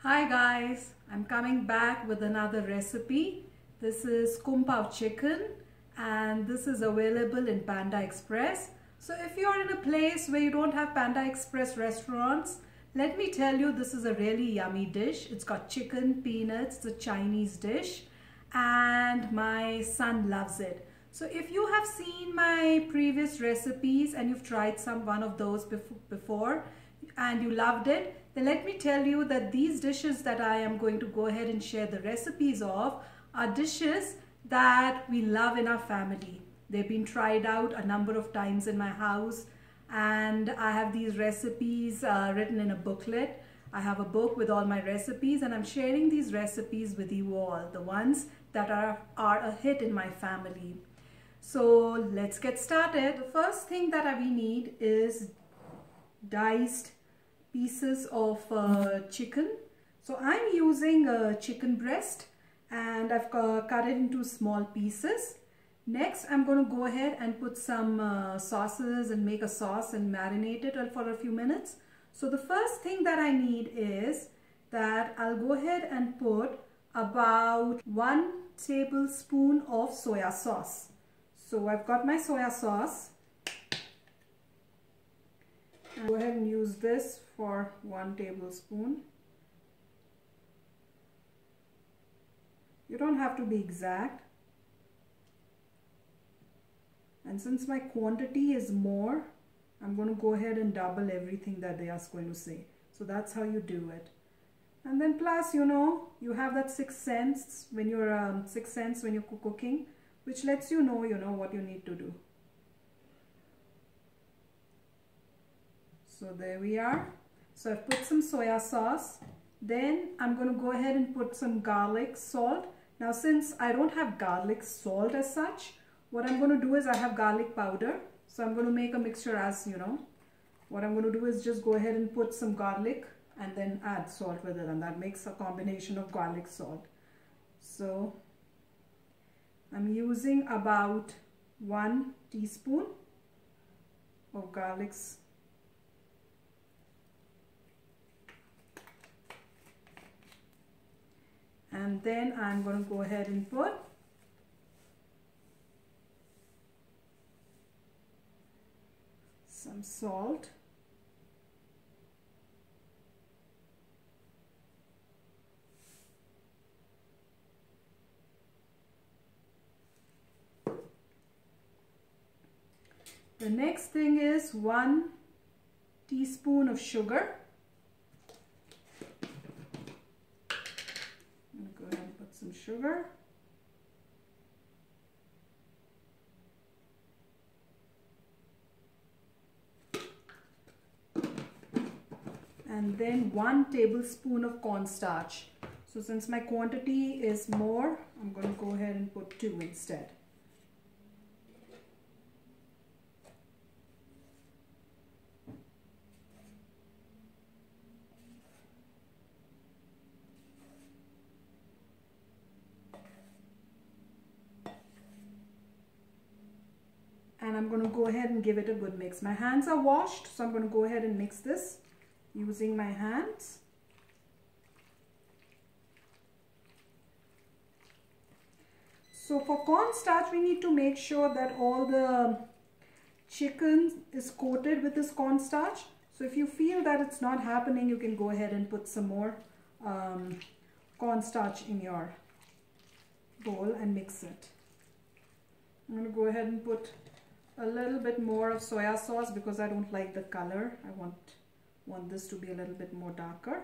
Hi guys, I'm coming back with another recipe. This is Kung Pao chicken and this is available in Panda Express. So if you're in a place where you don't have Panda Express restaurants, let me tell you this is a really yummy dish. It's got chicken, peanuts, it's a Chinese dish and my son loves it. So if you have seen my previous recipes and you've tried one of those before and you loved it, then let me tell you that these dishes that I am going to go ahead and share the recipes of are dishes that we love in our family. They've been tried out a number of times in my house and I have these recipes written in a booklet. I have a book with all my recipes and I'm sharing these recipes with you all, the ones that are a hit in my family. So let's get started. The first thing that we need is diced pieces of chicken. So I'm using a chicken breast and I've cut it into small pieces. Next I'm going to go ahead and put some sauces and make a sauce and marinate it for a few minutes. So the first thing that I need is that I'll go ahead and put about 1 tablespoon of soya sauce. So I've got my soya sauce. I'll go ahead and use this for 1 tablespoon. You don't have to be exact. And since my quantity is more, I'm going to go ahead and double everything that they are going to say. So that's how you do it. And then plus, you have that sixth sense when you're cooking, which lets you know what you need to do. So there we are. So I've put some soya sauce. Then I'm going to go ahead and put some garlic salt. Now since I don't have garlic salt as such, what I'm going to do is I have garlic powder. So I'm going to make a mixture as What I'm going to do is just go ahead and put some garlic and then add salt with it, and that makes a combination of garlic salt. So I'm using about 1 teaspoon of garlic. And then I'm going to go ahead and put some salt. The next thing is 1 teaspoon of sugar. I'm going to go ahead and put some sugar. And then 1 tablespoon of cornstarch. So since my quantity is more, I'm going to go ahead and put 2 instead. And I'm going to go ahead and give it a good mix. My hands are washed, so I'm going to go ahead and mix this using my hands. So for cornstarch, we need to make sure that all the chicken is coated with this cornstarch. So if you feel that it's not happening, you can go ahead and put some more cornstarch in your bowl and mix it. I'm going to go ahead and put a little bit more of soya sauce because I don't like the color. I want this to be a little bit more darker.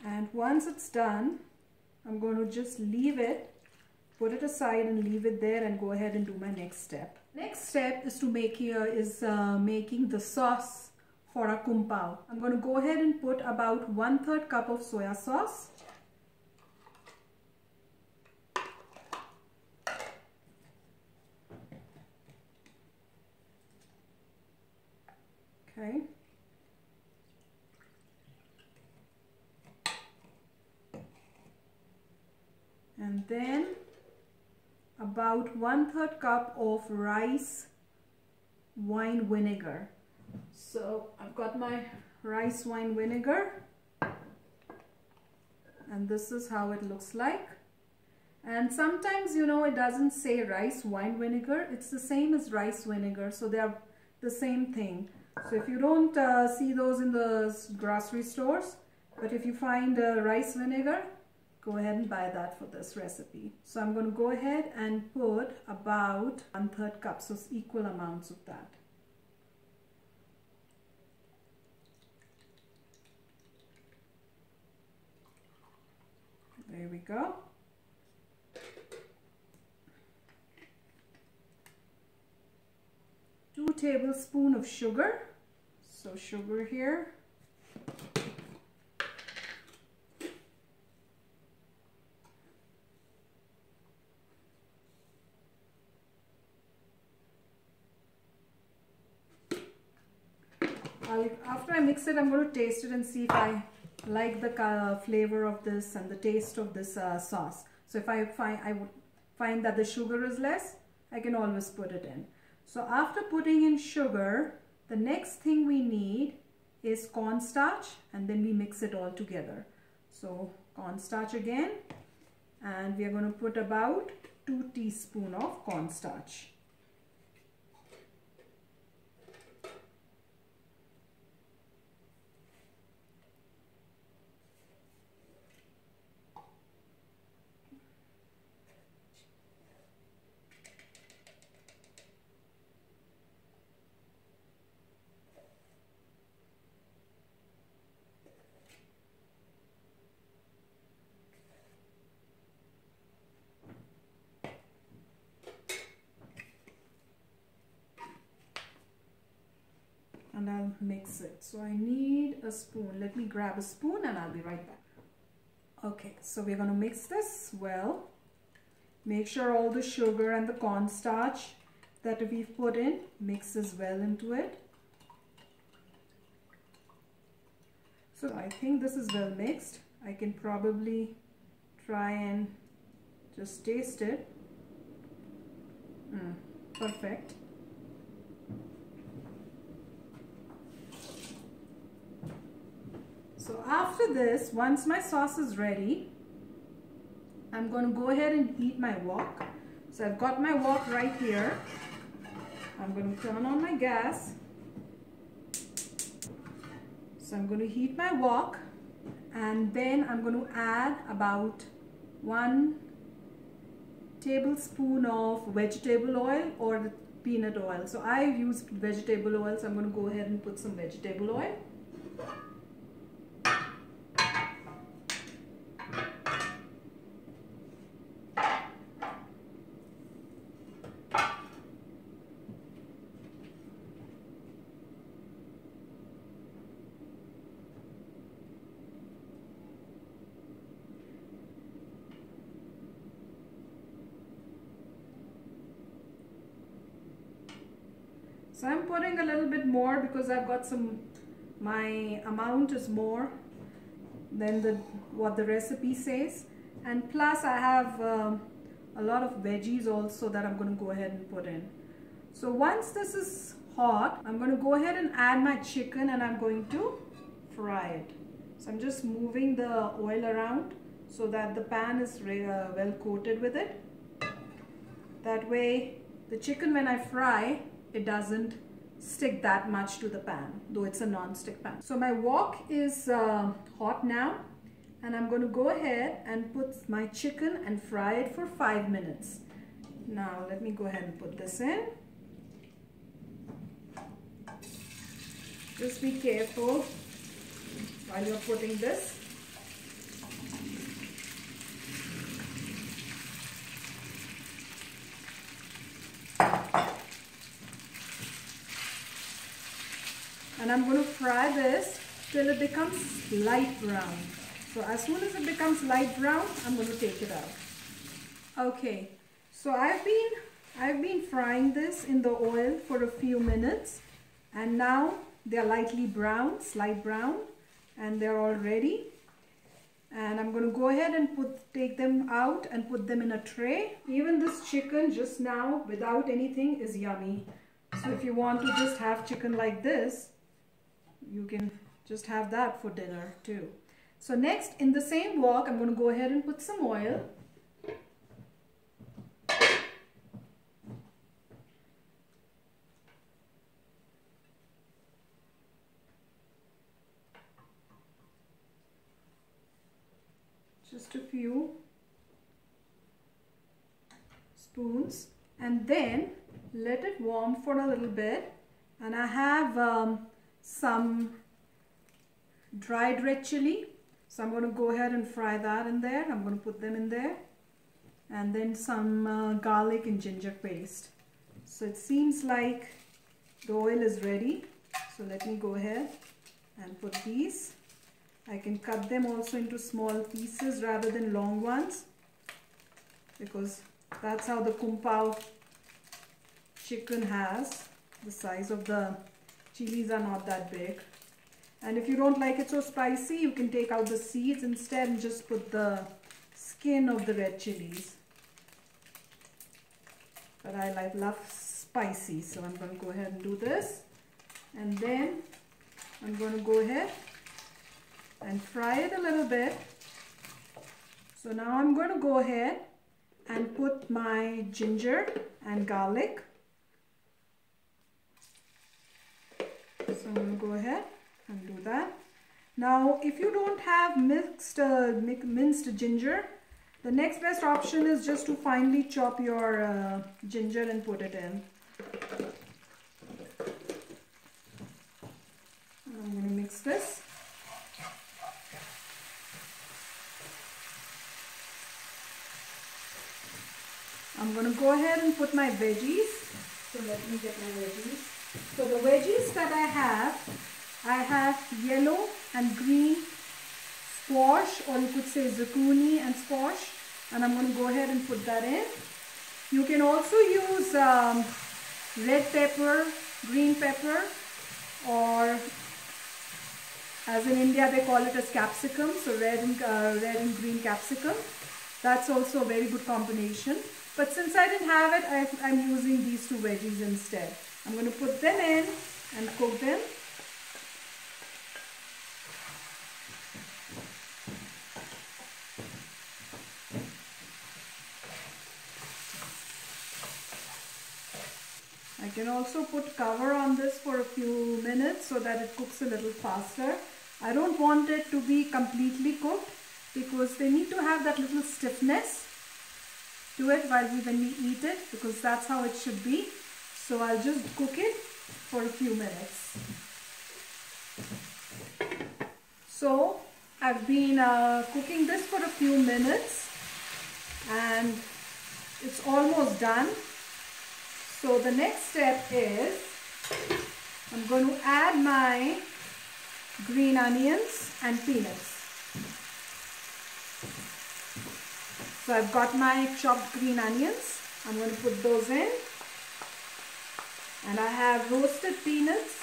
And once it's done, I'm going to just leave it, put it aside and leave it there and go ahead and do my next step. Next step is to making the sauce for our Kung Pao. I'm going to go ahead and put about 1/3 cup of soya sauce. Okay. And then about 1/3 cup of rice wine vinegar. So I've got my rice wine vinegar, and this is how it looks like. And sometimes, you know, it doesn't say rice wine vinegar, it's the same as rice vinegar, so they are the same thing. So if you don't see those in the grocery stores, but if you find rice vinegar, go ahead and buy that for this recipe. So I'm going to go ahead and put about 1/3 cup, so equal amounts of that. There we go. Two tablespoons of sugar. So sugar here. After I mix it, I'm going to taste it and see if I like the flavor of this and the taste of this sauce. So if I would find that the sugar is less, I can always put it in. So after putting in sugar, the next thing we need is cornstarch, and then we mix it all together. So cornstarch again, and we are going to put about 2 teaspoons of cornstarch. And I'll mix it. So I need a spoon. Let me grab a spoon and I'll be right back. Okay, so we're going to mix this well. Make sure all the sugar and the cornstarch that we've put in mixes well into it. So I think this is well mixed. I can probably try and just taste it. Perfect. So after this, once my sauce is ready, I'm going to go ahead and heat my wok. So I've got my wok right here. I'm going to turn on my gas. So I'm going to heat my wok, and then I'm going to add about 1 tablespoon of vegetable oil or the peanut oil. So I use vegetable oil, so I'm going to go ahead and put some vegetable oil. So I'm putting a little bit more because I've got my amount is more than what the recipe says, and plus I have a lot of veggies also that I'm going to go ahead and put in. So once this is hot, I'm going to go ahead and add my chicken and I'm going to fry it. So I'm just moving the oil around so that the pan is well coated with it. That way the chicken, when I fry, it doesn't stick that much to the pan, though it's a non-stick pan. So my wok is hot now, and I'm going to go ahead and put my chicken and fry it for 5 minutes. Now let me go ahead and put this in. Just be careful while you're putting this. And I'm going to fry this till it becomes light brown. So as soon as it becomes light brown, I'm going to take it out. Okay, so I've been frying this in the oil for a few minutes, and now they're lightly brown, slight brown, and they're all ready. And I'm going to go ahead and take them out and put them in a tray. Even this chicken just now without anything is yummy. So if you want to just have chicken like this, you can just have that for dinner too. So next, in the same wok, I'm going to go ahead and put some oil. Just a few spoons, and then let it warm for a little bit. And I have some dried red chili, so I'm going to go ahead and fry that in there. I'm going to put them in there, and then some garlic and ginger paste. So it seems like the oil is ready, so let me go ahead and put these. I can cut them also into small pieces rather than long ones, because that's how the kung pao chicken has. The size of the chilies are not that big. And if you don't like it so spicy, you can take out the seeds instead and just put the skin of the red chilies. But I love spicy, so I'm going to go ahead and do this. And then I'm going to go ahead and fry it a little bit. So now I'm going to go ahead and put my ginger and garlic. So I'm going to go ahead and do that. Now if you don't have minced ginger, the next best option is just to finely chop your ginger and put it in. I'm going to mix this. I'm going to go ahead and put my veggies. So let me get my veggies. So the veggies that I have yellow and green squash, or you could say zucchini and squash. And I'm going to go ahead and put that in. You can also use red pepper, green pepper, or as in India they call it as capsicum. So red and green capsicum. That's also a very good combination. But since I didn't have it, I'm using these two veggies instead. I'm going to put them in and cook them. I can also put cover on this for a few minutes so that it cooks a little faster. I don't want it to be completely cooked because they need to have that little stiffness to it when we eat it, because that's how it should be. So I'll just cook it for a few minutes. So I've been cooking this for a few minutes and it's almost done. So the next step is I'm going to add my green onions and peanuts. So I've got my chopped green onions. I'm going to put those in. And I have roasted peanuts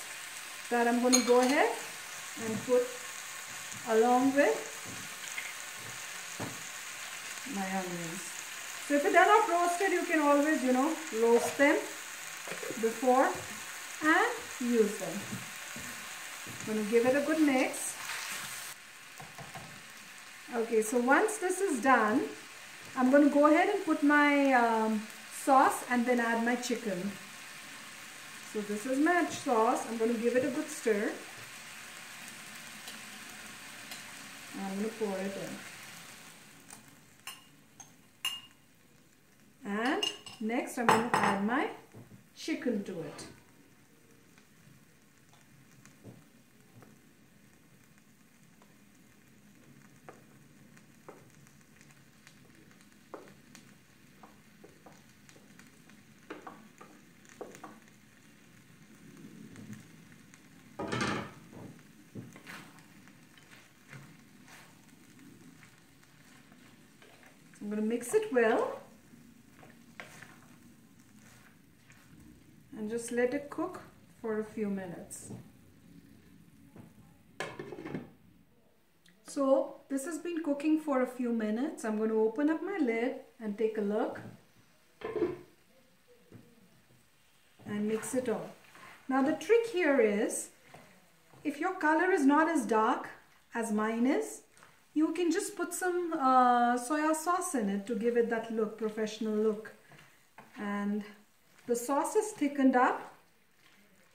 that I'm going to go ahead and put along with my onions. So if they're not roasted, you can always, roast them before and use them. I'm going to give it a good mix. Okay, so once this is done, I'm going to go ahead and put my sauce and then add my chicken. So this is my sauce. I'm going to give it a good stir. And I'm going to pour it in. And next I'm going to add my chicken to it. I'm going to mix it well and just let it cook for a few minutes. So this has been cooking for a few minutes. I'm going to open up my lid and take a look. and mix it all. Now the trick here is, if your color is not as dark as mine is, you can just put some soya sauce in it to give it that look, professional look. And the sauce is thickened up.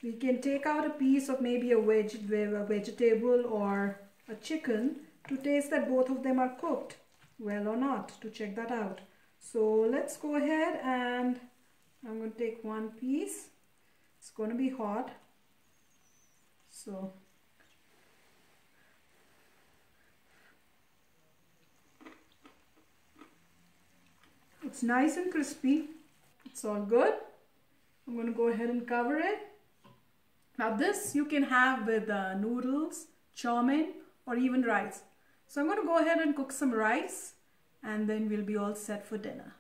We can take out a piece of maybe a vegetable or a chicken to taste that both of them are cooked well or not, to check that out. So let's go ahead, and I'm going to take one piece. It's going to be hot. So it's nice and crispy. It's all good. I'm going to go ahead and cover it. Now this you can have with noodles, chow mein, or even rice. So I'm going to go ahead and cook some rice, and then we'll be all set for dinner.